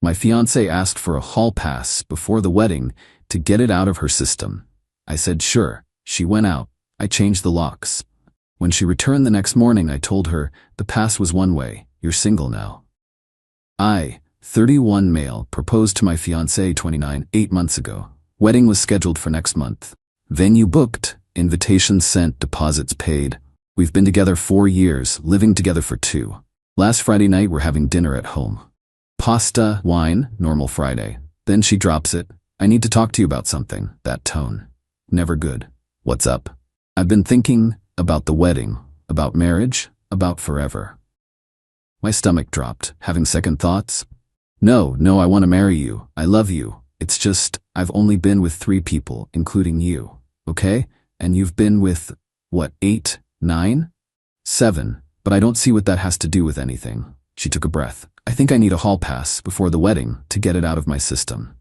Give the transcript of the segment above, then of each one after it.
My fiancée asked for a hall pass before the wedding to get it out of her system. I said sure. She went out. I changed the locks. When she returned the next morning, I told her the pass was one way. You're single now. I, 31 male, proposed to my fiancée 29, 8 months ago. Wedding was scheduled for next month. Venue booked, invitations sent, deposits paid. We've been together 4 years, living together for 2. Last Friday night we're having dinner at home. Pasta, wine, normal Friday. Then she drops it. I need to talk to you about something. That tone. Never good. What's up? I've been thinking about the wedding, about marriage, about forever. My stomach dropped, having second thoughts. No, I want to marry you. I love you. It's just, I've only been with 3 people, including you. Okay? And you've been with, what, 8, 9, 7? But I don't see what that has to do with anything. She took a breath. I think I need a hall pass before the wedding to get it out of my system.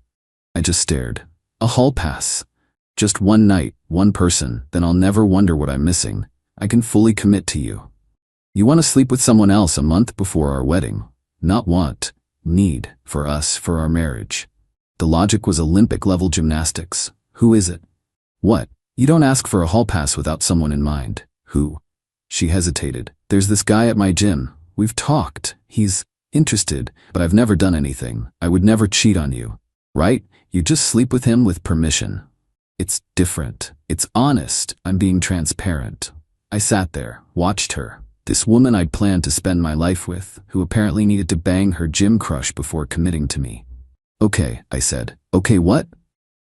I just stared. A hall pass? Just one night, one person, then I'll never wonder what I'm missing. I can fully commit to you. You want to sleep with someone else a month before our wedding. Not want, need, for us, for our marriage. The logic was Olympic-level gymnastics. Who is it? What? You don't ask for a hall pass without someone in mind. Who? She hesitated. There's this guy at my gym. We've talked. He's interested, but I've never done anything. I would never cheat on you. Right? You just sleep with him with permission. It's different. It's honest. I'm being transparent. I sat there, watched her. This woman I'd planned to spend my life with, who apparently needed to bang her gym crush before committing to me. Okay, I said. Okay, what?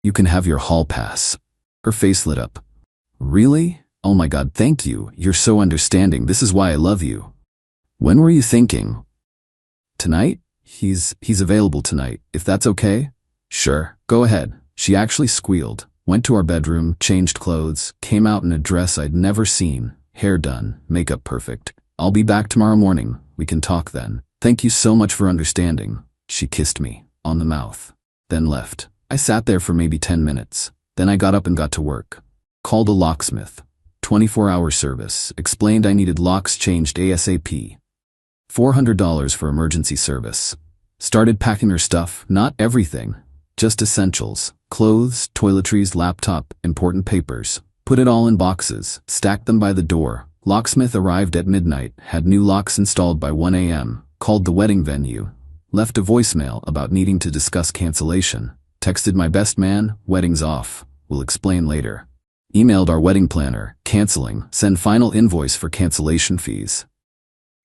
You can have your hall pass. Her face lit up. Really? Oh my God, thank you. You're so understanding. This is why I love you. When were you thinking? Tonight? He's available tonight, if that's okay? Sure, go ahead. She actually squealed, went to our bedroom, changed clothes, came out in a dress I'd never seen, hair done, makeup perfect. I'll be back tomorrow morning. We can talk then. Thank you so much for understanding. She kissed me, on the mouth, then left. I sat there for maybe 10 minutes. Then I got up and got to work. Called a locksmith. 24-hour service. Explained I needed locks changed ASAP. $400 for emergency service. Started packing her stuff, not everything, just essentials. Clothes, toiletries, laptop, important papers. Put it all in boxes, stacked them by the door. Locksmith arrived at midnight, had new locks installed by 1 a.m. Called the wedding venue. Left a voicemail about needing to discuss cancellation. Texted my best man, wedding's off. We'll explain later. Emailed our wedding planner, canceling, send final invoice for cancellation fees.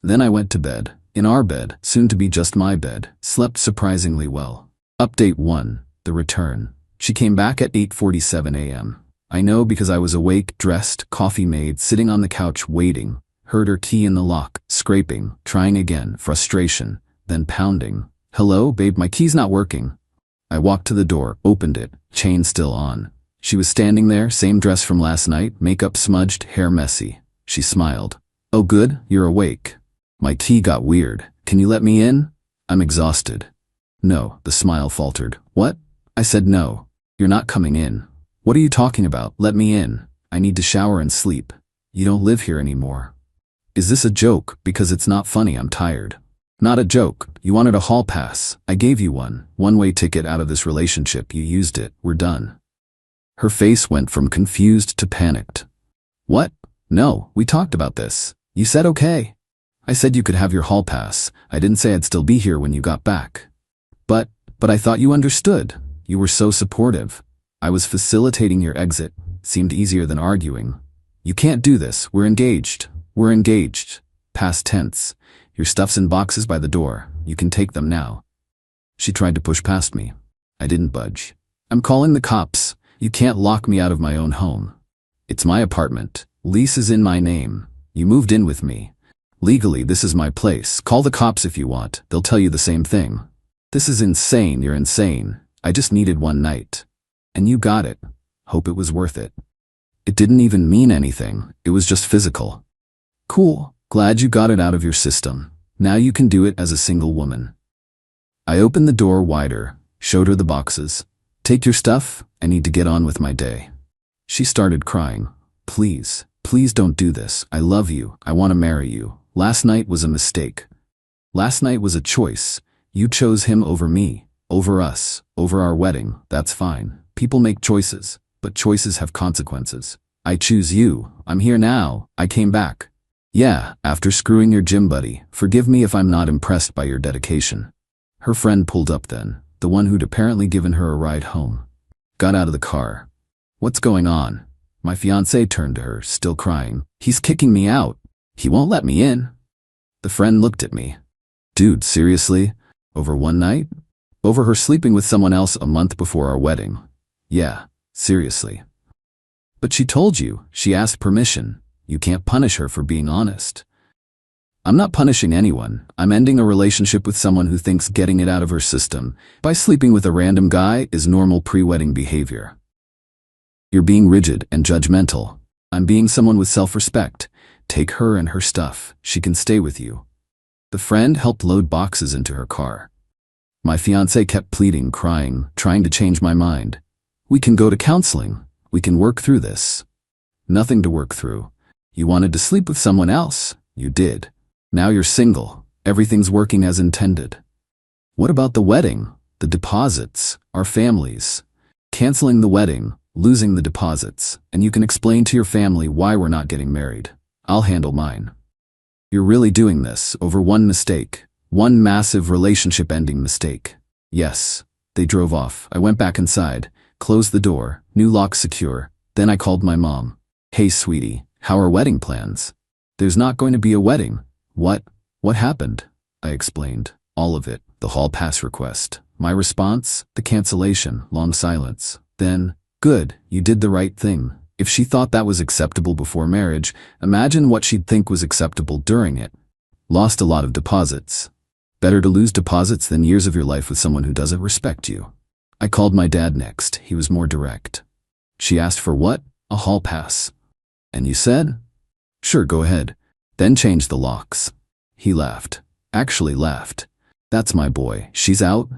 Then I went to bed. In our bed, soon to be just my bed, slept surprisingly well. Update 1, the return. She came back at 8:47 a.m. I know because I was awake, dressed, coffee made, sitting on the couch waiting. Heard her key in the lock, scraping, trying again, frustration, then pounding. Hello, babe, my key's not working. I walked to the door, opened it, chain still on. She was standing there, same dress from last night, makeup smudged, hair messy. She smiled. Oh good, you're awake. My key got weird. Can you let me in? I'm exhausted. No, the smile faltered. What? I said no. You're not coming in. What are you talking about? Let me in. I need to shower and sleep. You don't live here anymore. Is this a joke? Because it's not funny, I'm tired. Not a joke. You wanted a hall pass. I gave you one. One-way ticket out of this relationship. You used it. We're done. Her face went from confused to panicked. What? No, we talked about this. You said okay. I said you could have your hall pass. I didn't say I'd still be here when you got back. But I thought you understood. You were so supportive. I was facilitating your exit. Seemed easier than arguing. You can't do this. We're engaged. We're engaged. Past tense. Your stuff's in boxes by the door. You can take them now. She tried to push past me. I didn't budge. I'm calling the cops. You can't lock me out of my own home. It's my apartment. Lease is in my name. You moved in with me. Legally, this is my place. Call the cops if you want. They'll tell you the same thing. This is insane. You're insane. I just needed one night. And you got it. Hope it was worth it. It didn't even mean anything. It was just physical. Cool. Glad you got it out of your system. Now you can do it as a single woman. I opened the door wider, showed her the boxes. Take your stuff. I need to get on with my day. She started crying. Please, please don't do this. I love you. I want to marry you. Last night was a mistake. Last night was a choice. You chose him over me, over us, over our wedding. That's fine. People make choices, but choices have consequences. I choose you. I'm here now. I came back. Yeah, after screwing your gym buddy. Forgive me if I'm not impressed by your dedication. Her friend pulled up then, the one who'd apparently given her a ride home. Got out of the car. What's going on? My fiancé turned to her, still crying. He's kicking me out. He won't let me in. The friend looked at me. Dude, seriously? Over one night? Over her sleeping with someone else a month before our wedding. Yeah, seriously. But she told you, she asked permission. You can't punish her for being honest. I'm not punishing anyone. I'm ending a relationship with someone who thinks getting it out of her system by sleeping with a random guy is normal pre-wedding behavior. You're being rigid and judgmental. I'm being someone with self-respect. Take her and her stuff. She can stay with you. The friend helped load boxes into her car. My fiancé kept pleading, crying, trying to change my mind. We can go to counseling. We can work through this. Nothing to work through. You wanted to sleep with someone else. You did. Now you're single. Everything's working as intended. What about the wedding? The deposits? Our families? Canceling the wedding, losing the deposits, and you can explain to your family why we're not getting married. I'll handle mine. You're really doing this over one mistake. One massive relationship-ending mistake. Yes. They drove off. I went back inside, closed the door, new lock secure. Then I called my mom. Hey, sweetie, how are wedding plans? There's not going to be a wedding. What? What happened? I explained. All of it. The hall pass request. My response? The cancellation. Long silence. Then, good, you did the right thing. If she thought that was acceptable before marriage, imagine what she'd think was acceptable during it. Lost a lot of deposits. Better to lose deposits than years of your life with someone who doesn't respect you. I called my dad next. He was more direct. She asked for what? A hall pass. And you said? Sure, go ahead. Then change the locks. He laughed. Actually laughed. That's my boy. She's out.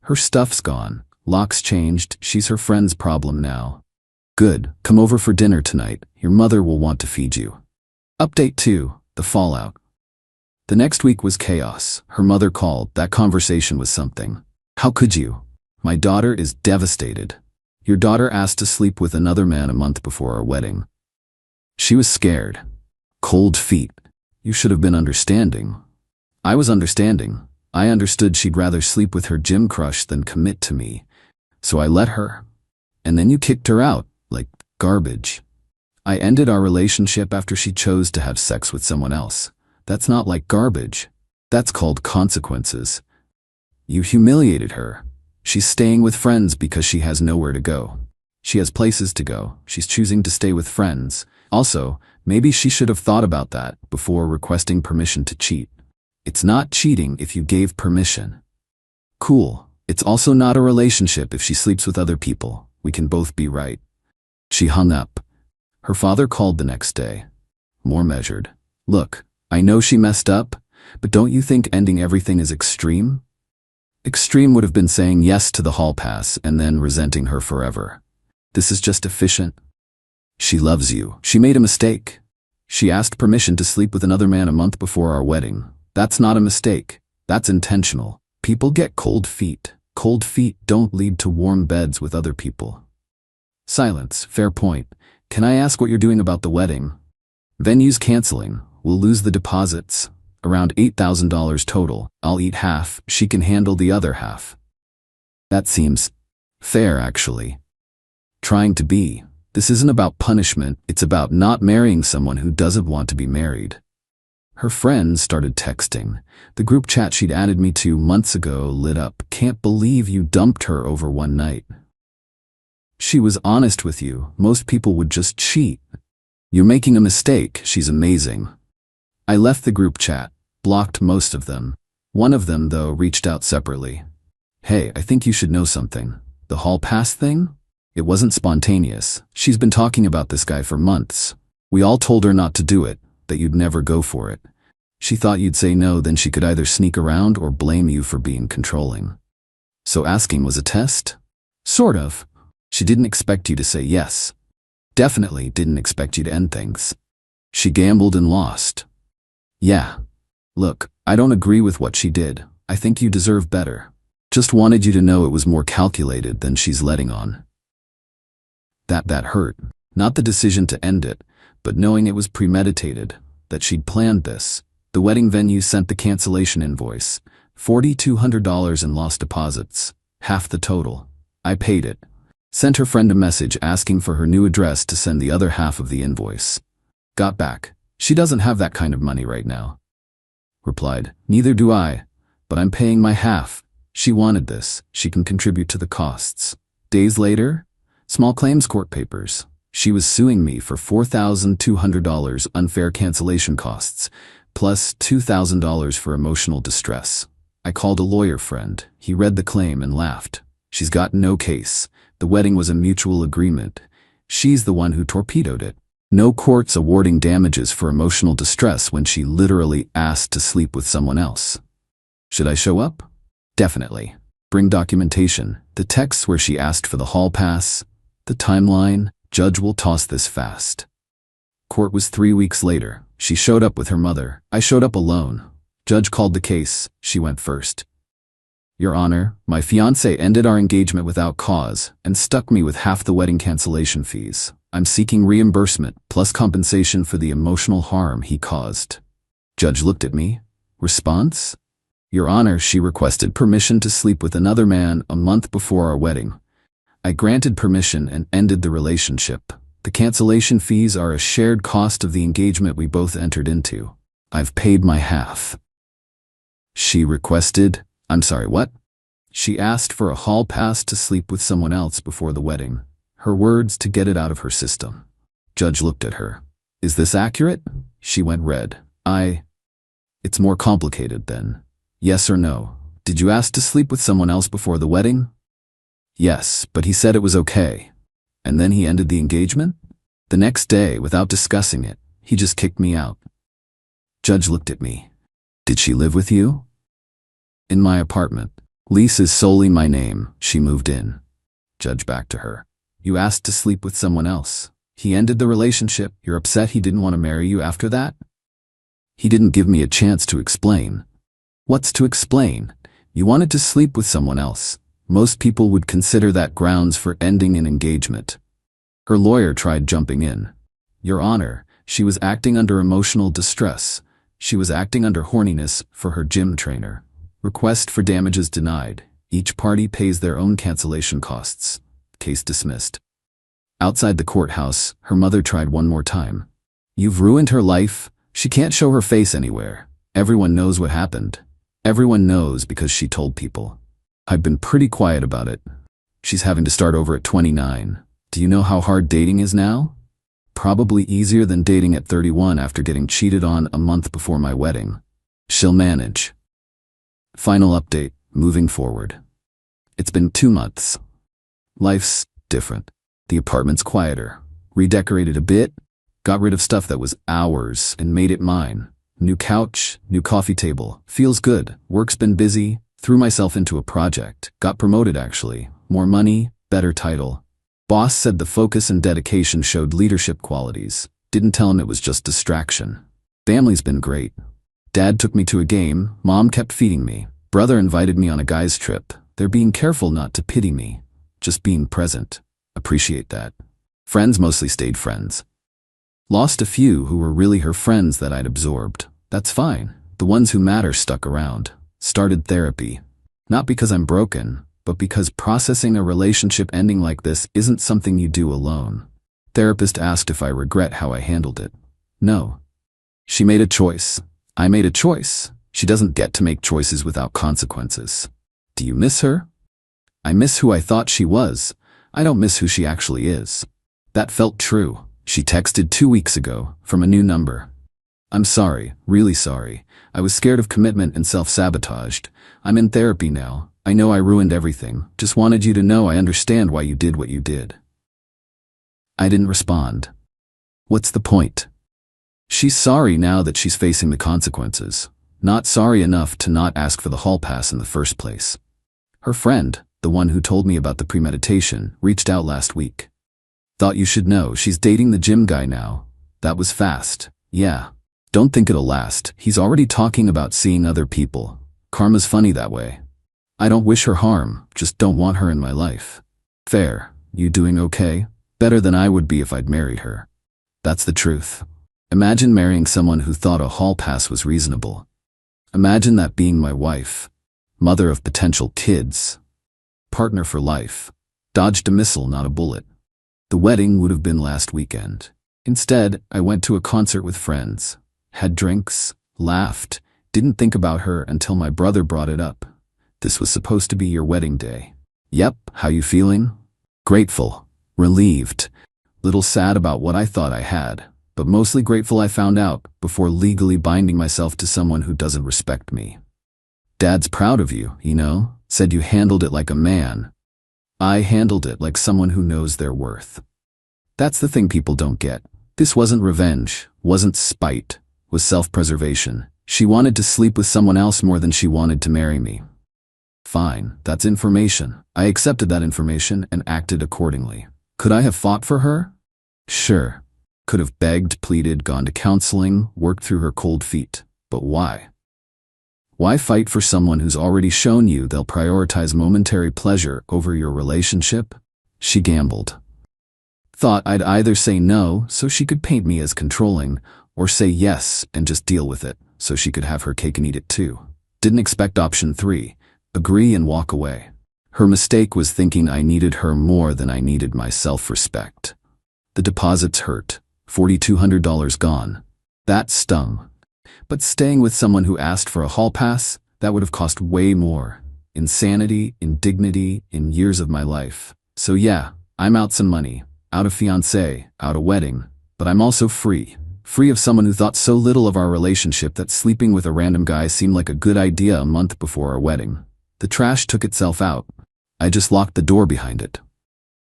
Her stuff's gone. Locks changed. She's her friend's problem now. Good. Come over for dinner tonight. Your mother will want to feed you. Update 2. The fallout. The next week was chaos. Her mother called. That conversation was something. How could you? My daughter is devastated. Your daughter asked to sleep with another man a month before our wedding. She was scared. Cold feet. You should have been understanding. I was understanding. I understood she'd rather sleep with her gym crush than commit to me. So I let her. And then you kicked her out, like garbage. I ended our relationship after she chose to have sex with someone else. That's not like garbage. That's called consequences. You humiliated her. She's staying with friends because she has nowhere to go. She has places to go. She's choosing to stay with friends. Also, maybe she should have thought about that before requesting permission to cheat. It's not cheating if you gave permission. Cool. It's also not a relationship if she sleeps with other people. We can both be right. She hung up. Her father called the next day. More measured. Look, I know she messed up, but don't you think ending everything is extreme? Extreme would have been saying yes to the hall pass and then resenting her forever. This is just efficient. She loves you. She made a mistake. She asked permission to sleep with another man a month before our wedding. That's not a mistake. That's intentional. People get cold feet. Cold feet don't lead to warm beds with other people. Silence. Fair point. Can I ask what you're doing about the wedding? Venue's canceling. We'll lose the deposits. Around $8,000 total. I'll eat half. She can handle the other half. That seems fair, actually. Trying to be. This isn't about punishment. It's about not marrying someone who doesn't want to be married. Her friends started texting. The group chat she'd added me to months ago lit up. Can't believe you dumped her over one night. She was honest with you. Most people would just cheat. You're making a mistake. She's amazing. I left the group chat, blocked most of them. One of them, though, reached out separately. Hey, I think you should know something. The hall pass thing? It wasn't spontaneous. She's been talking about this guy for months. We all told her not to do it, that you'd never go for it. She thought you'd say no, then she could either sneak around or blame you for being controlling. So asking was a test? Sort of. She didn't expect you to say yes. Definitely didn't expect you to end things. She gambled and lost. Yeah. Look, I don't agree with what she did. I think you deserve better. Just wanted you to know it was more calculated than she's letting on. That hurt. Not the decision to end it, but knowing it was premeditated, that she'd planned this. The wedding venue sent the cancellation invoice, $4,200 in lost deposits, half the total. I paid it. Sent her friend a message asking for her new address to send the other half of the invoice. Got back. She doesn't have that kind of money right now. Replied, neither do I, but I'm paying my half. She wanted this. She can contribute to the costs. Days later, small claims court papers. She was suing me for $4,200 unfair cancellation costs, plus $2,000 for emotional distress. I called a lawyer friend. He read the claim and laughed. She's got no case. The wedding was a mutual agreement. She's the one who torpedoed it. No courts awarding damages for emotional distress when she literally asked to sleep with someone else. Should I show up? Definitely. Bring documentation, the texts where she asked for the hall pass, the timeline. Judge will toss this fast. Court was 3 weeks later. She showed up with her mother. I showed up alone. Judge called the case. She went first. Your Honor, my fiancé ended our engagement without cause and stuck me with half the wedding cancellation fees. I'm seeking reimbursement plus compensation for the emotional harm he caused. Judge looked at me. Response? Your Honor, she requested permission to sleep with another man a month before our wedding. I granted permission and ended the relationship. The cancellation fees are a shared cost of the engagement we both entered into. I've paid my half. She requested, I'm sorry, what? She asked for a hall pass to sleep with someone else before the wedding. Her words to get it out of her system. Judge looked at her. Is this accurate? She went red. It's more complicated then. Yes or no? Did you ask to sleep with someone else before the wedding? Yes, but he said it was okay. And then he ended the engagement? The next day, without discussing it, he just kicked me out. Judge looked at me. Did she live with you? In my apartment. Lease is solely my name. She moved in. Judge back to her. You asked to sleep with someone else. He ended the relationship. You're upset he didn't want to marry you after that? He didn't give me a chance to explain. What's to explain? You wanted to sleep with someone else. Most people would consider that grounds for ending an engagement. Her lawyer tried jumping in. Your Honor, she was acting under emotional distress. She was acting under horniness for her gym trainer. Request for damages denied. Each party pays their own cancellation costs. Case dismissed. Outside the courthouse, her mother tried one more time. You've ruined her life. She can't show her face anywhere. Everyone knows what happened. Everyone knows because she told people. I've been pretty quiet about it. She's having to start over at 29. Do you know how hard dating is now? Probably easier than dating at 31 after getting cheated on a month before my wedding. She'll manage. Final update, moving forward. It's been 2 months. Life's different. The apartment's quieter. Redecorated a bit. Got rid of stuff that was ours and made it mine. New couch, new coffee table. Feels good. Work's been busy. Threw myself into a project. Got promoted actually. More money, better title. Boss said the focus and dedication showed leadership qualities. Didn't tell him it was just distraction. Family's been great. Dad took me to a game. Mom kept feeding me. Brother invited me on a guy's trip. They're being careful not to pity me. Just being present. Appreciate that. Friends mostly stayed friends. Lost a few who were really her friends that I'd absorbed. That's fine. The ones who matter stuck around. Started therapy. Not because I'm broken, but because processing a relationship ending like this isn't something you do alone. Therapist asked if I regret how I handled it. No. She made a choice. I made a choice. She doesn't get to make choices without consequences. Do you miss her? I miss who I thought she was. I don't miss who she actually is. That felt true. She texted 2 weeks ago from a new number. I'm sorry, really sorry. I was scared of commitment and self-sabotaged. I'm in therapy now. I know I ruined everything. Just wanted you to know I understand why you did what you did. I didn't respond. What's the point? She's sorry now that she's facing the consequences. Not sorry enough to not ask for the hall pass in the first place. Her friend, the one who told me about the premeditation, reached out last week. Thought you should know she's dating the gym guy now. That was fast. Yeah. Don't think it'll last. He's already talking about seeing other people. Karma's funny that way. I don't wish her harm, just don't want her in my life. Fair. You doing okay? Better than I would be if I'd married her. That's the truth. Imagine marrying someone who thought a hall pass was reasonable. Imagine that being my wife. Mother of potential kids. Partner for life. Dodged a missile, not a bullet. The wedding would have been last weekend. Instead, I went to a concert with friends. Had drinks, laughed, didn't think about her until my brother brought it up. This was supposed to be your wedding day. Yep, how you feeling? Grateful. Relieved. Little sad about what I thought I had, but mostly grateful I found out before legally binding myself to someone who doesn't respect me. Dad's proud of you, said you handled it like a man. I handled it like someone who knows their worth. That's the thing people don't get. This wasn't revenge, wasn't spite, was self-preservation. She wanted to sleep with someone else more than she wanted to marry me. Fine, that's information. I accepted that information and acted accordingly. Could I have fought for her? Sure. Could have begged, pleaded, gone to counseling, worked through her cold feet. But why? Why fight for someone who's already shown you they'll prioritize momentary pleasure over your relationship? She gambled. Thought I'd either say no so she could paint me as controlling, or say yes and just deal with it so she could have her cake and eat it too. Didn't expect option 3. Agree and walk away. Her mistake was thinking I needed her more than I needed my self-respect. The deposits hurt. $4,200 gone. That stung. But staying with someone who asked for a hall pass, that would have cost way more. Insanity, indignity, in years of my life. So yeah, I'm out some money. Out of fiancé, out of wedding. But I'm also free. Free of someone who thought so little of our relationship that sleeping with a random guy seemed like a good idea a month before our wedding. The trash took itself out. I just locked the door behind it.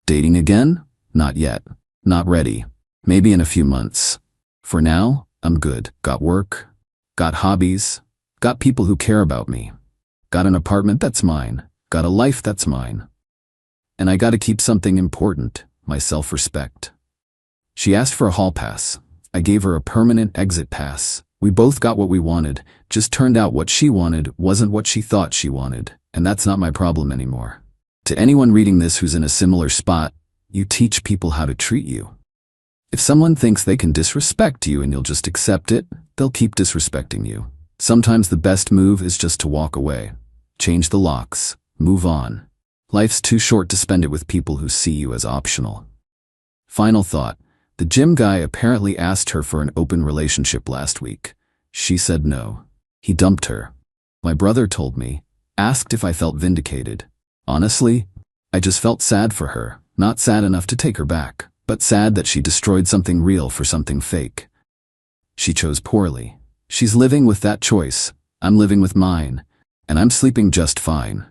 Dating again? Not yet. Not ready. Maybe in a few months. For now, I'm good. Got work. Got hobbies. Got people who care about me. Got an apartment that's mine. Got a life that's mine. And I gotta keep something important, my self-respect. She asked for a hall pass. I gave her a permanent exit pass. We both got what we wanted. Just turned out what she wanted wasn't what she thought she wanted. And that's not my problem anymore. To anyone reading this who's in a similar spot, you teach people how to treat you. If someone thinks they can disrespect you and you'll just accept it, they'll keep disrespecting you. Sometimes the best move is just to walk away. Change the locks. Move on. Life's too short to spend it with people who see you as optional. Final thought. The gym guy apparently asked her for an open relationship last week. She said no. He dumped her. My brother told me. Asked if I felt vindicated. Honestly, I just felt sad for her. Not sad enough to take her back, but sad that she destroyed something real for something fake. She chose poorly. She's living with that choice. I'm living with mine. And I'm sleeping just fine.